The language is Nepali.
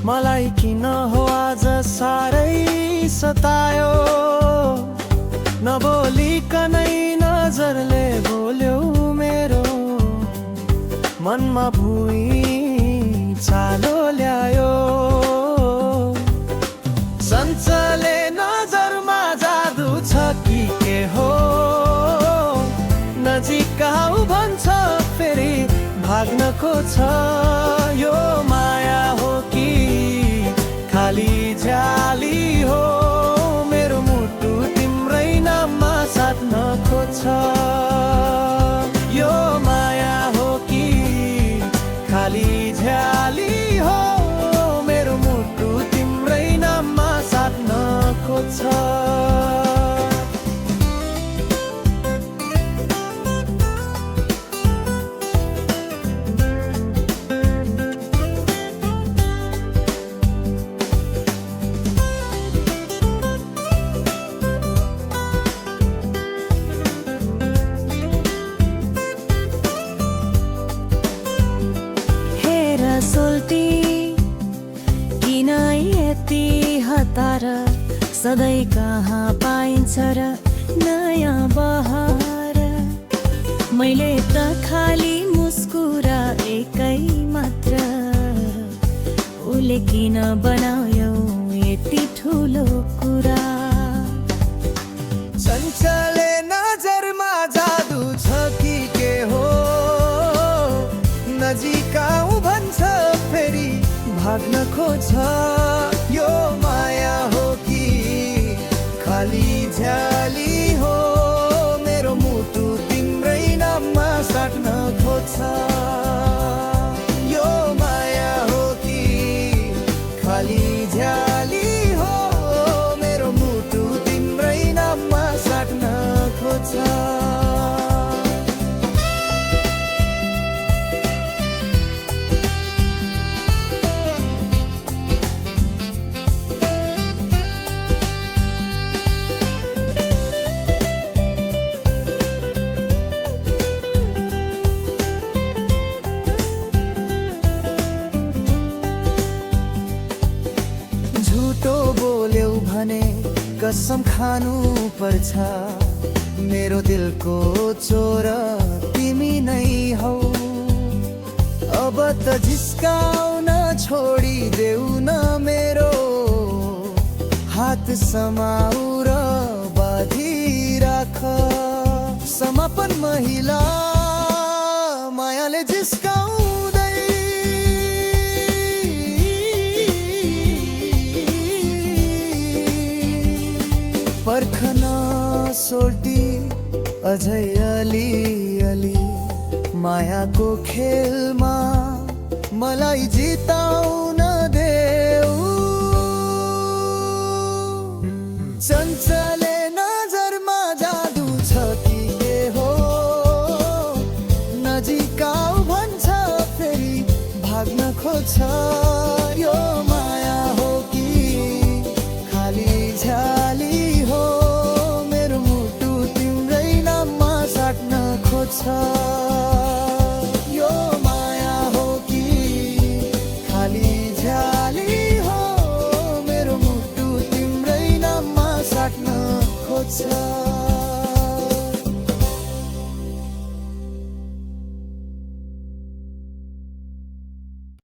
मलाई किन हो आज साह्रै सतायो, नबोलिकनै नजरले बोल्यौ मेरो मनमा चालो ल्यायो। सन्चले नजरमा जादु छ कि के हो, नजिक आऊ भन्छ फेरि भाग्न खोज्छ। यो माया हो कि खाली झ्याली हो, मेरो मुटु तिम्रै नाममा साट्न खोज्छ। यो माया हो कि खाली झ्याली हो, मेरो मुटु तिम्रै नाममा साट्न खोज्छ। सोल्टी किन यति हतार, सधैँ कहाँ पाइन्छ र नयाँ बहार। मैले त खाली मुस्कुरा एकै मात्र, उसले किन बनायो यति ठुलो कुरा। चञ्चले नजरमा जादु छ कि के हो, नजिक आऊ भन्छ फेरि भाग्न खोज्छ। यो माया हो कि खाली झ्याली हो, मेरो मुटु तिम्रै नाममा साट्न खोज्छ। यो माया हो कि खाली झ्याली हो, मेरो मुटु तिम्रै नाममा साट्न खोज्छ। झुटो बोल्यौ भने कसम खानु पर्छ, मेरो दिलको चोर तिमी नै हौ। अब त झिस्काउन छोडिदेऊ न मेरो हात समाउ र बाँधिराख। समापन महिला मायाले झिस्काउँदै पर्खन सोल्टी अझै अलिअलि, मायाको खेलमा मलाई जिताउन देऊ। चञ्चले नजरमा जादु छ कि के हो, नजिक आऊ भन्छ फेरि भाग्न खोज्छ। यो माया हो कि खाली झ्याली हो, मेरो मुटु तिम्रै नाममा साट्न खोज्छ। यो माया हो कि खाली झ्याली हो, मेरो मुटु तिम्रै नाममा साट्न खोज्छ।